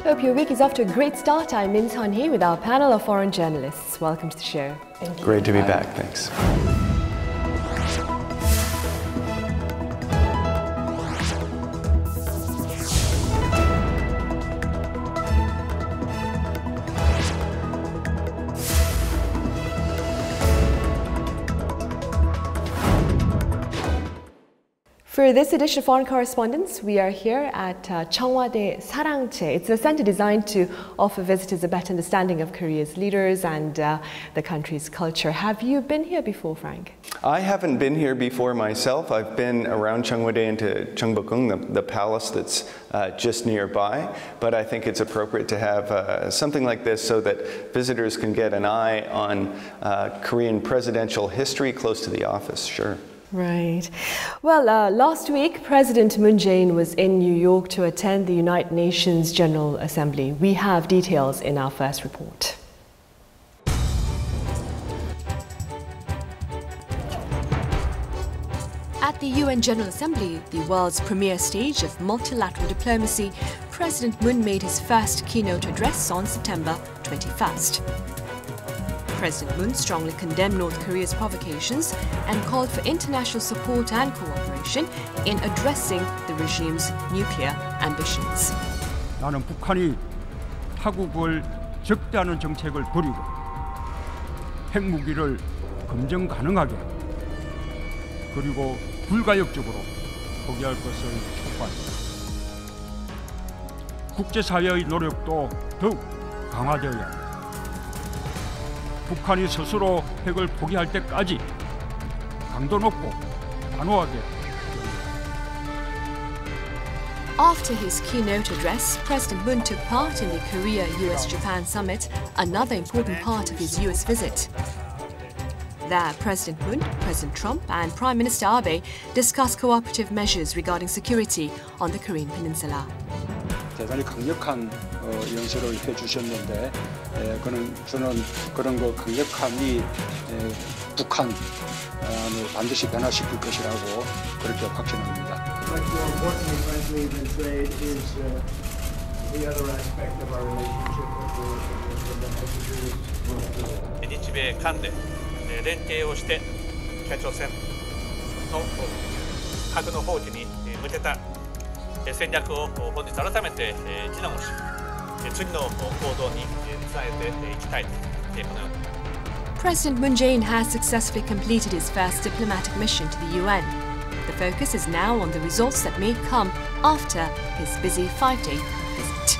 Hope your week is off to a great start. I'm Min Sun-hee with our panel of foreign journalists. Welcome to the show. Thank you. Great to be back. Thanks. For this edition of Foreign Correspondents, we are here at Cheong Wa Dae Sarangche. It's a center designed to offer visitors a better understanding of Korea's leaders and the country's culture. Have you been here before, Frank? I haven't been here before myself. I've been around Cheong Wa Dae into Cheongbokgung, the palace that's just nearby. But I think it's appropriate to have something like this so that visitors can get an eye on Korean presidential history close to the office. Sure. Right. Well, last week, President Moon Jae-in was in New York to attend the United Nations General Assembly. We have details in our first report. At the UN General Assembly, the world's premier stage of multilateral diplomacy, President Moon made his first keynote address on September 21st. President Moon strongly condemned North Korea's provocations and called for international support and cooperation in addressing the regime's nuclear ambitions. 나는 북한이 타국을 적대하는 정책을 버리고 핵무기를 검증 가능하게 그리고 불가역적으로 포기할 것을 촉구합니다. 국제사회의 노력도 더욱 강화되어야 합니다. 북한이 스스로 핵을 포기할 때까지 강도 높고 단호하게. After his keynote address, President Moon took part in the Korea-US-Japan summit, another important part of his US visit. There, President Moon, President Trump and Prime Minister Abe discussed cooperative measures regarding security on the Korean peninsula. 대단히 강력한 연설을 해주셨는데 저는 그런 그 강력함이 북한을 반드시 변화시킬 것이라고 그렇게 확신합니다. Much more importantly, frankly, than trade is the other aspect of our relationship with 日米韓で連携をして北朝鮮の核の放棄に向けた戦略を本日改めて議論をし、次の行動につなげていきたいとこのように。President Moon Jae-in has successfully completed his first diplomatic mission to the UN. The focus is now on the results that may come after his busy 5-day visit.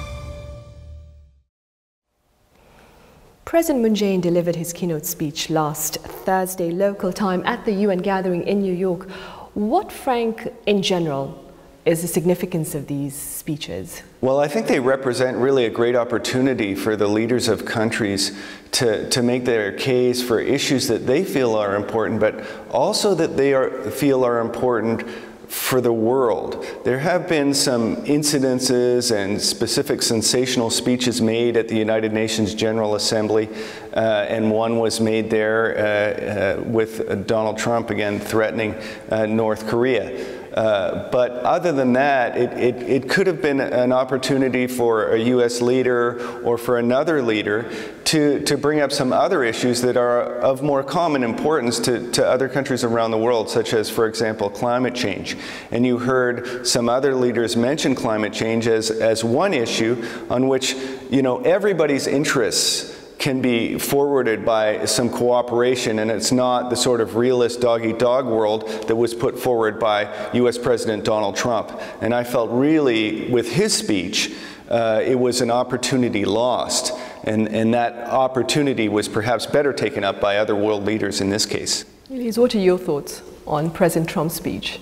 President Moon Jae-in delivered his keynote speech last Thursday local time at the UN gathering in New York. What, Frank, in general, is the significance of these speeches? Well, I think they represent really a great opportunity for the leaders of countries to make their case for issues that they feel are important, but also that they feel are important for the world. There have been some incidences and specific sensational speeches made at the United Nations General Assembly, and one was made there with Donald Trump, again, threatening North Korea. But other than that, it could have been an opportunity for a U.S. leader or for another leader to bring up some other issues that are of more common importance to other countries around the world, such as, for example, climate change. And you heard some other leaders mention climate change as one issue on which, you know, everybody's interests can be forwarded by some cooperation, and it's not the sort of realist dog-eat-dog world that was put forward by US President Donald Trump. And I felt really, with his speech, it was an opportunity lost, and that opportunity was perhaps better taken up by other world leaders in this case. Elise, what are your thoughts on President Trump's speech?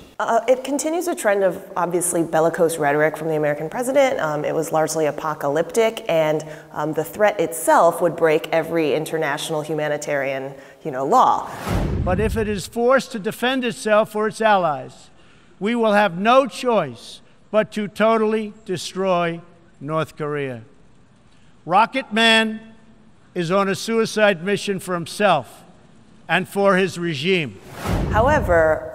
It continues a trend of obviously bellicose rhetoric from the American president. It was largely apocalyptic, and the threat itself would break every international humanitarian, law. But if it is forced to defend itself or its allies, we will have no choice but to totally destroy North Korea. Rocket Man is on a suicide mission for himself and for his regime. However,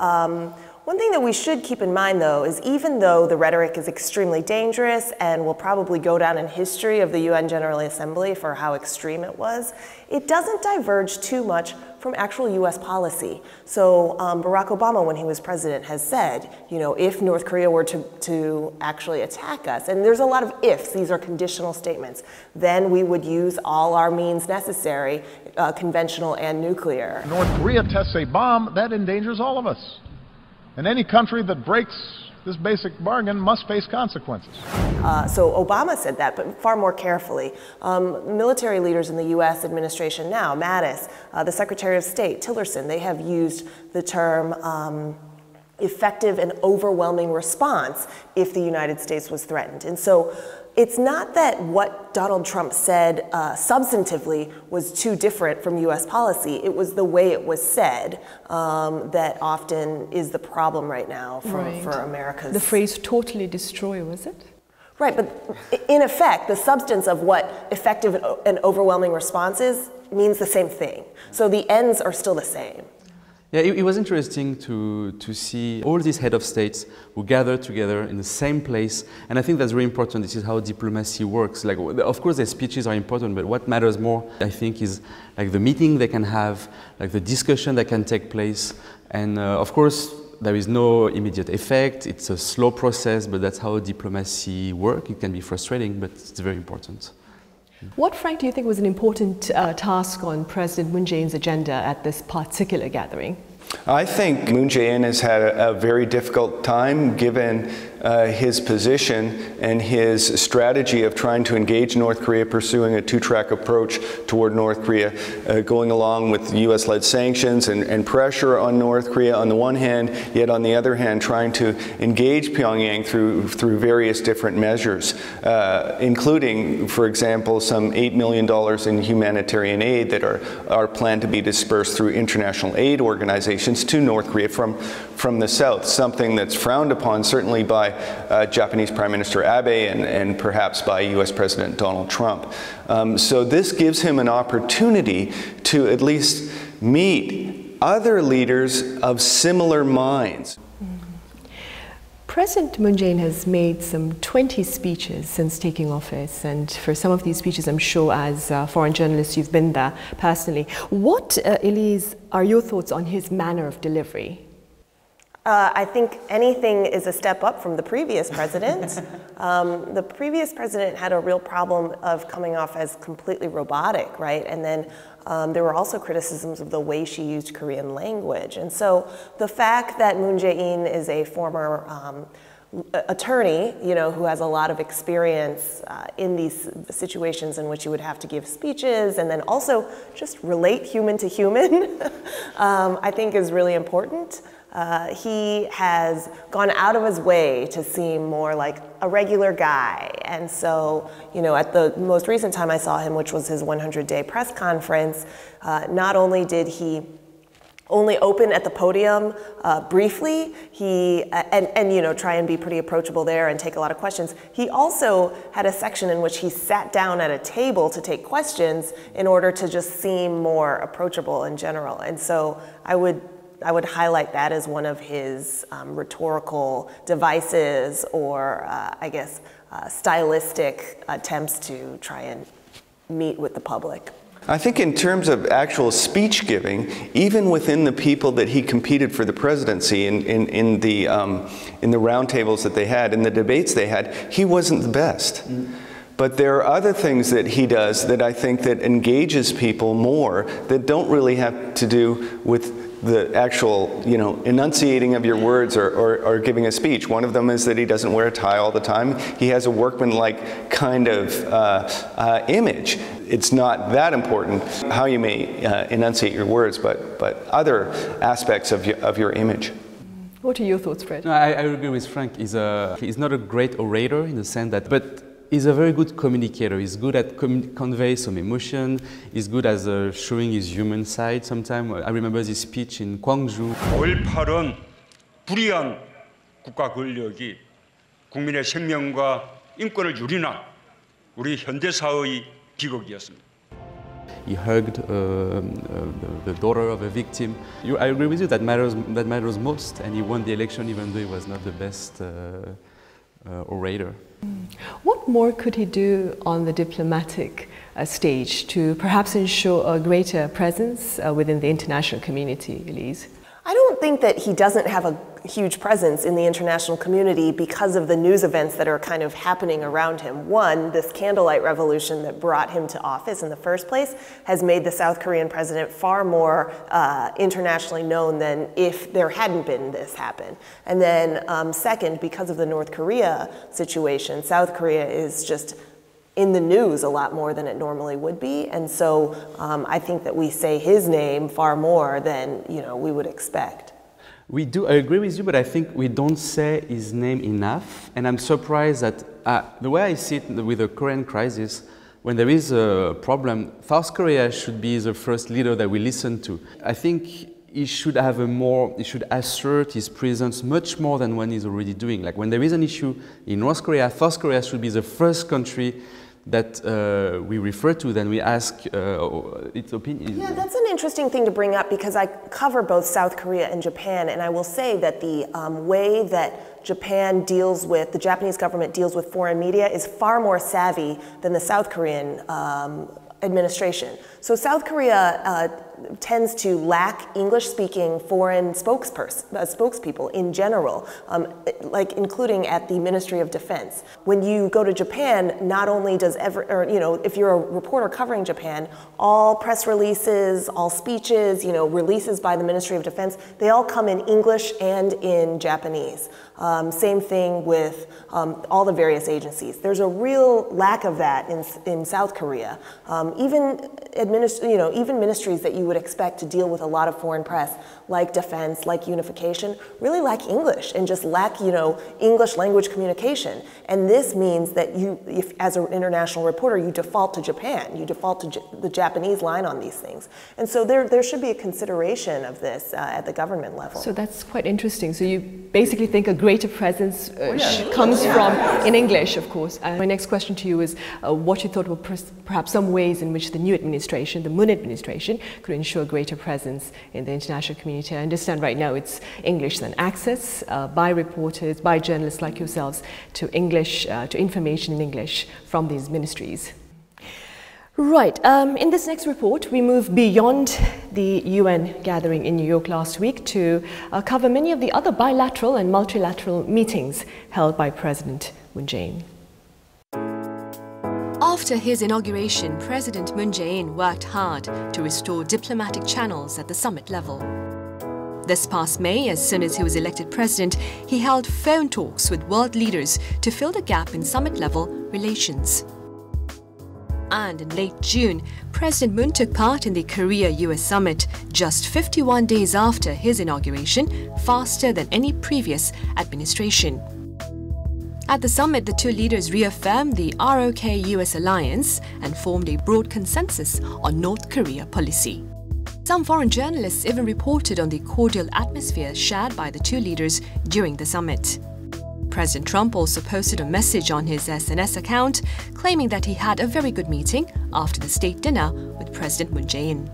One thing that we should keep in mind, though, is even though the rhetoric is extremely dangerous and will probably go down in history of the UN General Assembly for how extreme it was, it doesn't diverge too much from actual US policy. So Barack Obama, when he was president, has said, you know, if North Korea were to actually attack us, and there's a lot of ifs, these are conditional statements, then we would use all our means necessary, conventional and nuclear. North Korea tests a bomb, that endangers all of us. And any country that breaks this basic bargain must face consequences. So Obama said that, but far more carefully. Military leaders in the US administration now, Mattis, the Secretary of State, Tillerson, they have used the term effective and overwhelming response if the United States was threatened. And so it's not that what Donald Trump said substantively was too different from US policy. It was the way it was said that often is the problem right now for America's. The phrase totally destroy, was it? Right, but in effect, the substance of what effective and overwhelming response is means the same thing. So the ends are still the same. Yeah, it was interesting to see all these head of states who gathered together in the same place, and I think that's very important. This is how diplomacy works. Like, of course, their speeches are important, but what matters more, I think, is like the meeting they can have, like the discussion that can take place, and of course, there is no immediate effect. It's a slow process, but that's how diplomacy works. It can be frustrating, but it's very important. What, Frank, do you think was an important task on President Moon Jae-in's agenda at this particular gathering? I think Moon Jae-in has had a very difficult time given his position and his strategy of trying to engage North Korea, pursuing a two-track approach toward North Korea, going along with US-led sanctions and pressure on North Korea on the one hand, yet on the other hand trying to engage Pyongyang through various different measures, including, for example, some $8 million in humanitarian aid that are planned to be dispersed through international aid organizations to North Korea from the south, something that's frowned upon certainly by Japanese Prime Minister Abe and perhaps by US President Donald Trump. So this gives him an opportunity to at least meet other leaders of similar minds. President Moon Jae-in has made some 20 speeches since taking office, and for some of these speeches, I'm sure as a foreign journalist you've been there personally. What, Elise, are your thoughts on his manner of delivery? I think anything is a step up from the previous president. The previous president had a real problem of coming off as completely robotic, right? And then there were also criticisms of the way she used Korean language. And so the fact that Moon Jae-in is a former attorney, you know, who has a lot of experience in these situations in which you would have to give speeches and then also just relate human to human, I think is really important. He has gone out of his way to seem more like a regular guy. And so, you know, at the most recent time I saw him, which was his 100-day press conference, not only did he only open at the podium briefly, and you know, try and be pretty approachable there and take a lot of questions. He also had a section in which he sat down at a table to take questions in order to just seem more approachable in general. And so I would highlight that as one of his rhetorical devices or, I guess, stylistic attempts to try and meet with the public. I think in terms of actual speech giving, even within the people that he competed for the presidency in the roundtables that they had, in the debates they had, he wasn't the best. But there are other things that he does that I think that engages people more that don't really have to do with the actual, you know, enunciating of your words or giving a speech. One of them is that he doesn't wear a tie all the time. He has a workmanlike kind of image. It's not that important how you may enunciate your words, but other aspects of your image. What are your thoughts, Fred? No, I agree with Frank. He's not a great orator in the sense that, but he's a very good communicator. He's good at convey some emotion. He's good at showing his human side sometimes. I remember this speech in Gwangju. 5.8은 불의한 국가 권력이 국민의 생명과 인권을 유린한 우리 현대사의 비극이었습니다. he hugged the daughter of a victim. I agree with you, that matters most, and he won the election even though he was not the best orator. What more could he do on the diplomatic stage to perhaps ensure a greater presence within the international community, Elise? I don't think that he doesn't have a huge presence in the international community because of the news events that are kind of happening around him. One, this candlelight revolution that brought him to office in the first place has made the South Korean president far more internationally known than if there hadn't been this happen. And then second, because of the North Korea situation, South Korea is just in the news a lot more than it normally would be, and so I think that we say his name far more than we would expect. We do. I agree with you, but I think we don't say his name enough, and I'm surprised that the way I see it with the Korean crisis, when there is a problem, South Korea should be the first leader that we listen to. I think he should have he should assert his presence much more than when he's already doing. Like when there is an issue in North Korea, South Korea should be the first country that we refer to, then we ask its opinion. Yeah, that's an interesting thing to bring up because I cover both South Korea and Japan, and I will say that the way that the Japanese government deals with foreign media is far more savvy than the South Korean administration. So South Korea tends to lack English-speaking foreign spokespeople in general, like including at the Ministry of Defense. When you go to Japan, not only does if you're a reporter covering Japan, all press releases, all speeches, releases by the Ministry of Defense, they all come in English and in Japanese. Same thing with all the various agencies. There's a real lack of that in South Korea. Even ministries that you would expect to deal with a lot of foreign press, like defense, like unification, really lack English and just lack, English language communication. And this means that if as an international reporter, you default to Japan, you default to the Japanese line on these things. And so there should be a consideration of this at the government level. So that's quite interesting. So you basically think a greater presence comes from in English, of course. My next question to you is what you thought were perhaps some ways in which the new administration, the Moon administration, could ensure greater presence in the international community. I understand right now it's English then access by reporters, by journalists like yourselves to English, to information in English from these ministries. Right, in this next report we move beyond the UN gathering in New York last week to cover many of the other bilateral and multilateral meetings held by President Moon Jae-in. After his inauguration, President Moon Jae-in worked hard to restore diplomatic channels at the summit level. This past May, as soon as he was elected president, he held phone talks with world leaders to fill the gap in summit-level relations. And in late June, President Moon took part in the Korea-US summit just 51 days after his inauguration, faster than any previous administration. At the summit, the two leaders reaffirmed the ROK-US alliance and formed a broad consensus on North Korea policy. Some foreign journalists even reported on the cordial atmosphere shared by the two leaders during the summit. President Trump also posted a message on his SNS account claiming that he had a very good meeting after the state dinner with President Moon Jae-in.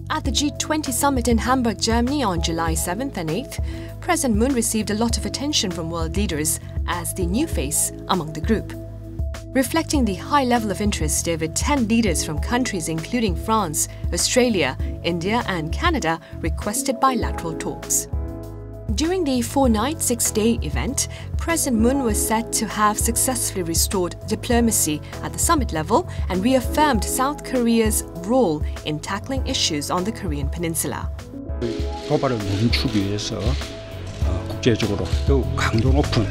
At the G20 summit in Hamburg, Germany on July 7th and 8th, President Moon received a lot of attention from world leaders as the new face among the group. Reflecting the high level of interest, over 10 leaders from countries including France, Australia, India and Canada requested bilateral talks. During the 4-night, 6-day event, President Moon was said to have successfully restored diplomacy at the summit level and reaffirmed South Korea's role in tackling issues on the Korean peninsula. 도발을 멈추기 위해서 국제적으로 더욱 강도 높은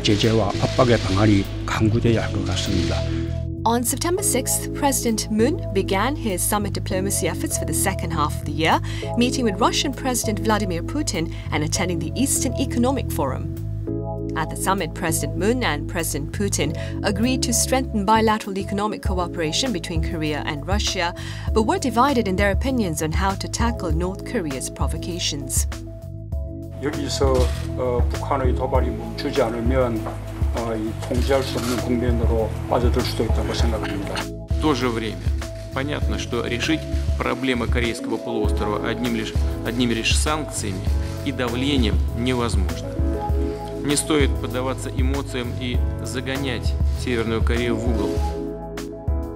제재와 압박의 방안이 강구돼야 할 것 같습니다. On September 6th, President Moon began his summit diplomacy efforts for the second half of the year, meeting with Russian President Vladimir Putin and attending the Eastern Economic Forum. At the summit, President Moon and President Putin agreed to strengthen bilateral economic cooperation between Korea and Russia, but were divided in their opinions on how to tackle North Korea's provocations. 여기서 북한의 도발이 멈추지 않으면 통제할 수 없는 국면으로 빠져들 수도 있다고 생각합니다. В то же время Понятно, что решить проблемы Корейского полуострова одними лишь санкциями и давлением невозможно. Не стоит поддаваться эмоциям и загонять Северную Корею в угол.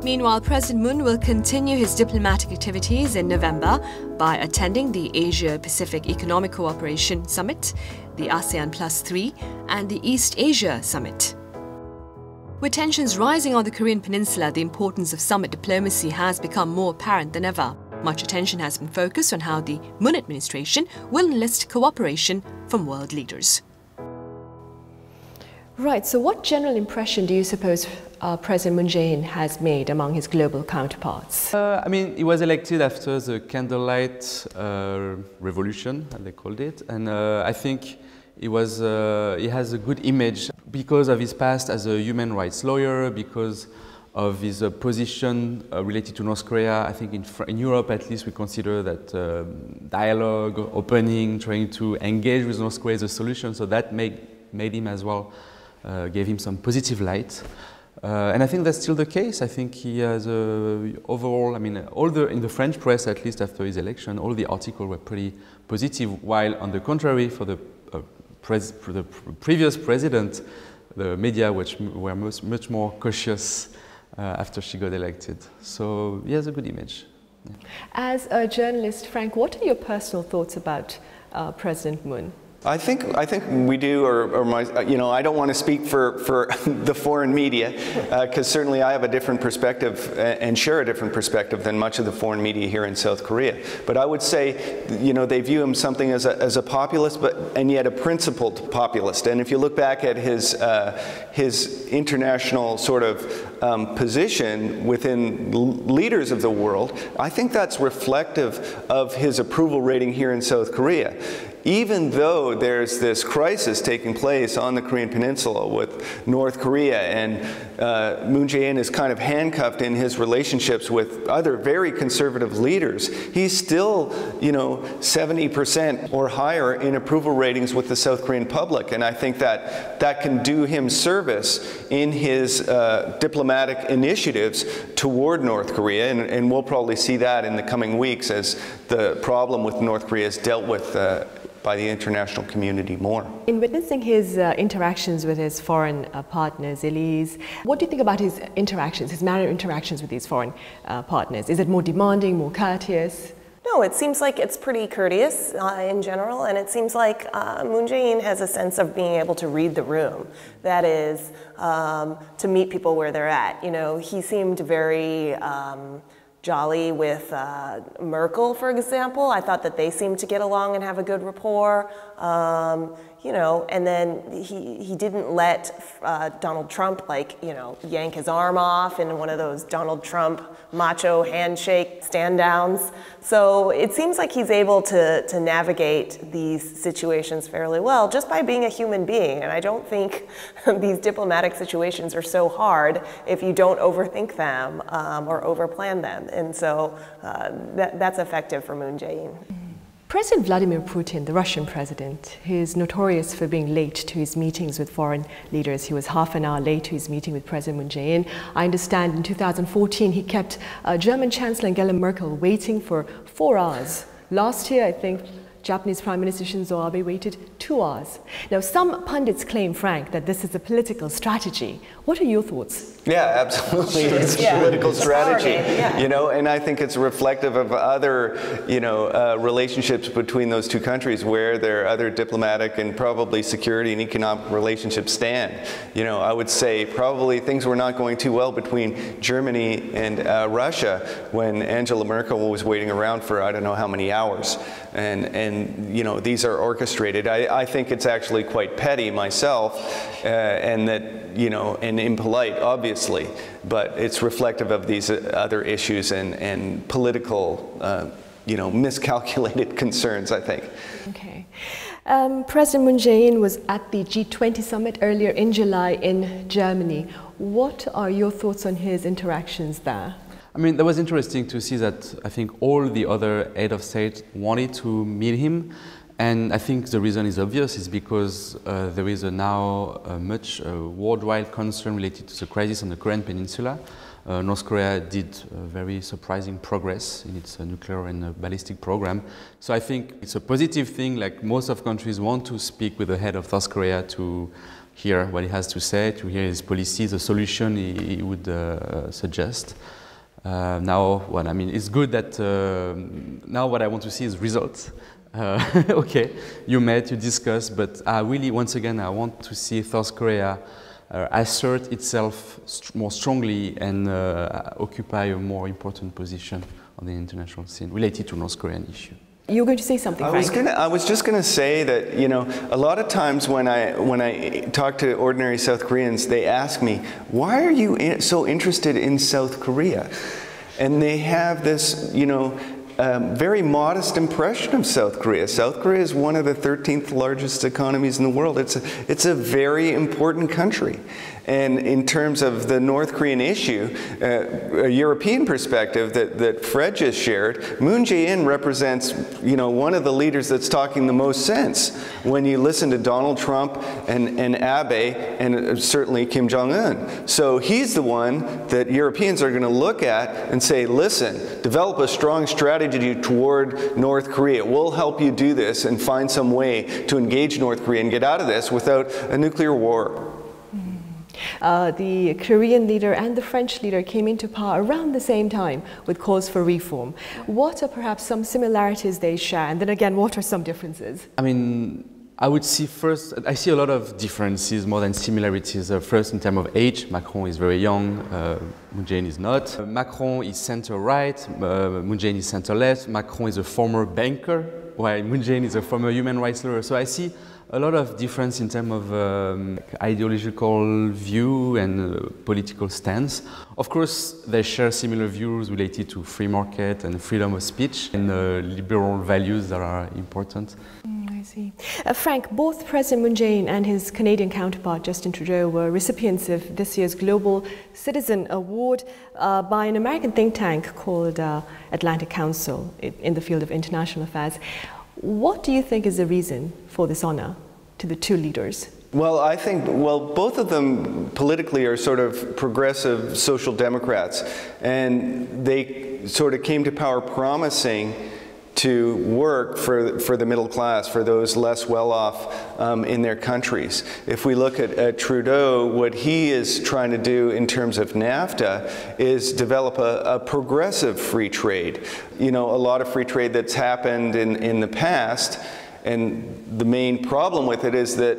Meanwhile, President Moon will continue his diplomatic activities in November by attending the Asia-Pacific Economic Cooperation Summit, the ASEAN Plus 3, and the East Asia Summit. With tensions rising on the Korean Peninsula, the importance of summit diplomacy has become more apparent than ever. Much attention has been focused on how the Moon administration will enlist cooperation from world leaders. Right, so what general impression do you suppose President Moon Jae-in has made among his global counterparts? I mean, he was elected after the candlelight revolution, as they called it, and I think he has a good image because of his past as a human rights lawyer, because of his position related to North Korea. I think in Europe, at least, we consider that dialogue, opening, trying to engage with North Korea is a solution, so that made him as well, gave him some positive light. And I think that's still the case. I think he has overall, I mean, in the French press, at least after his election, all the articles were pretty positive, while on the contrary, for the previous president, the media were much more cautious after she got elected. So he has a good image. Yeah. As a journalist, Frank, what are your personal thoughts about President Moon? I think we do, I don't want to speak for the foreign media, because certainly I have a different perspective and share a different perspective than much of the foreign media here in South Korea. But I would say, they view him something as a populist, and yet a principled populist. And if you look back at his international sort of position within leaders of the world, I think that's reflective of his approval rating here in South Korea. Even though there's this crisis taking place on the Korean Peninsula with North Korea, and Moon Jae-in is kind of handcuffed in his relationships with other very conservative leaders, he's still, 70% or higher in approval ratings with the South Korean public. And I think that can do him service in his diplomatic initiatives toward North Korea, and we'll probably see that in the coming weeks as the problem with North Korea is dealt with by the international community more. In witnessing his interactions with his foreign partners, Elise, what do you think about his interactions, his manner of interactions with these foreign partners? Is it more demanding, more courteous? No, it seems like it's pretty courteous in general, and it seems like Moon Jae-in has a sense of being able to read the room. That is, to meet people where they're at. He seemed very jolly with Merkel, for example. I thought that they seemed to get along and have a good rapport. And then he didn't let Donald Trump, yank his arm off in one of those Donald Trump macho handshake stand-downs. So it seems like he's able to navigate these situations fairly well just by being a human being. And I don't think these diplomatic situations are so hard if you don't overthink them or overplan them. And so that's effective for Moon Jae-in. President Vladimir Putin, the Russian president, he is notorious for being late to his meetings with foreign leaders. He was half an hour late to his meeting with President Moon Jae-in. I understand in 2014 he kept German Chancellor Angela Merkel waiting for 4 hours. Last year, I think, Japanese Prime Minister Shinzo Abe waited 2 hours. Now, some pundits claim, Frank, that this is a political strategy. What are your thoughts? Yeah, absolutely. It's a political strategy, and I think it's reflective of other, relationships between those two countries where their other diplomatic and probably security and economic relationships stand. I would say probably things were not going too well between Germany and Russia when Angela Merkel was waiting around for I don't know how many hours. And these are orchestrated. I think it's actually quite petty myself, and that, and impolite, obviously, but it's reflective of these other issues and political, miscalculated concerns, I think. Okay. President Moon Jae-in was at the G20 summit earlier in July in Germany. What are your thoughts on his interactions there? I mean, that was interesting to see that I think all the other head of state wanted to meet him. And I think the reason is obvious, is because there is now a much worldwide concern related to the crisis on the Korean Peninsula. North Korea did very surprising progress in its nuclear and ballistic program. So I think it's a positive thing, like most of countries want to speak with the head of South Korea to hear what he has to say, to hear his policies, the solution he would suggest. Now, well, I mean, it's good that now what I want to see is results. Okay, you met, you discussed, but really, once again, I want to see South Korea assert itself more strongly and occupy a more important position on the international scene related to North Korean issue. You were going to say something, Frank? I was just going to say that, you know, a lot of times when I talk to ordinary South Koreans, they ask me, why are you so interested in South Korea? And they have this, you know, very modest impression of South Korea. South Korea is one of the 13th largest economies in the world. It's a very important country. And in terms of the North Korean issue, a European perspective that Fred just shared, Moon Jae-in represents, you know, one of the leaders that's talking the most sense when you listen to Donald Trump and Abe and certainly Kim Jong-un. So he's the one that Europeans are going to look at and say, listen, develop a strong strategy toward North Korea. We'll help you do this and find some way to engage North Korea and get out of this without a nuclear war. The Korean leader and the French leader came into power around the same time with calls for reform. What are perhaps some similarities they share? And then again, what are some differences? I mean, I would see first, I see a lot of differences more than similarities. First, in terms of age, Macron is very young, Moon Jae-in is not. Macron is center-right, Moon Jae-in is center-left. Macron is a former banker, while Moon Jae-in is a former human rights lawyer. So I see a lot of difference in terms of ideological view and political stance. Of course, they share similar views related to free market and freedom of speech and liberal values that are important. I see. Frank, both President Moon Jae-in and his Canadian counterpart Justin Trudeau were recipients of this year's Global Citizen Award by an American think tank called Atlantic Council in the field of international affairs. What do you think is the reason for this honor to the two leaders? Well, I think, both of them politically are sort of progressive social democrats, and they sort of came to power promising to work for the middle class, for those less well-off in their countries. If we look at Trudeau, what he is trying to do in terms of NAFTA is develop a progressive free trade. You know, a lot of free trade that's happened in the past, and the main problem with it is that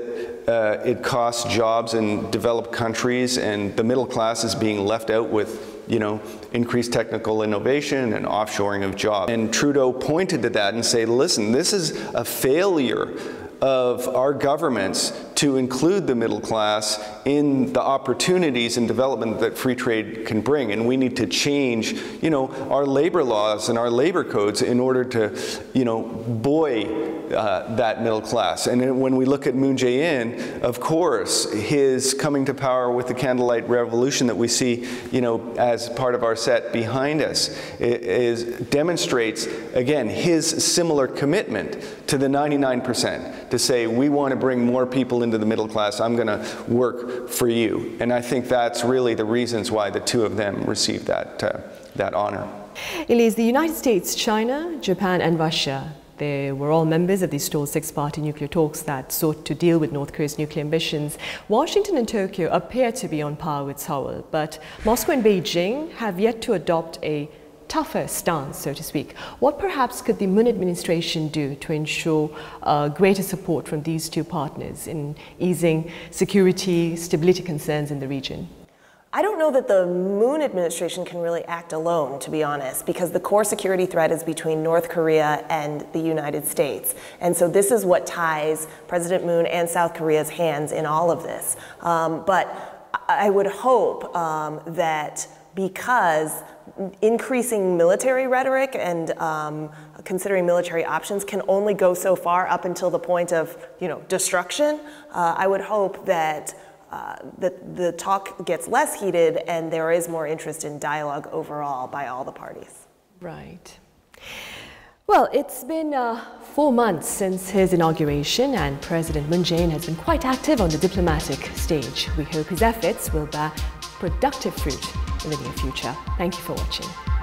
it costs jobs in developed countries, and the middle class is being left out with, you know, increased technical innovation and offshoring of jobs. And Trudeau pointed to that and said, listen, this is a failure of our governments to include the middle class in the opportunities and development that free trade can bring. And we need to change, you know, our labor laws and our labor codes in order to, you know, buoy that middle class. And when we look at Moon Jae-in, of course, his coming to power with the candlelight revolution that we see, you know, as part of our set behind us, demonstrates, again, his similar commitment to the 99%, to say, we want to bring more people into the middle class, I'm going to work for you. And I think that's really the reasons why the two of them received that honor. Elise, the United States, China, Japan and Russia, they were all members of the stalled six-party nuclear talks that sought to deal with North Korea's nuclear ambitions. Washington and Tokyo appear to be on par with Seoul, but Moscow and Beijing have yet to adopt a tougher stance, so to speak. What perhaps could the Moon administration do to ensure greater support from these two partners in easing security, stability concerns in the region? I don't know that the Moon administration can really act alone, to be honest, because the core security threat is between North Korea and the United States. And so this is what ties President Moon and South Korea's hands in all of this. But I would hope that because increasing military rhetoric and considering military options can only go so far up until the point of, you know, destruction, I would hope that the talk gets less heated and there is more interest in dialogue overall by all the parties. Right. Well, it's been 4 months since his inauguration, and President Moon Jae-in has been quite active on the diplomatic stage. We hope his efforts will bear productive fruit in the near future. Thank you for watching.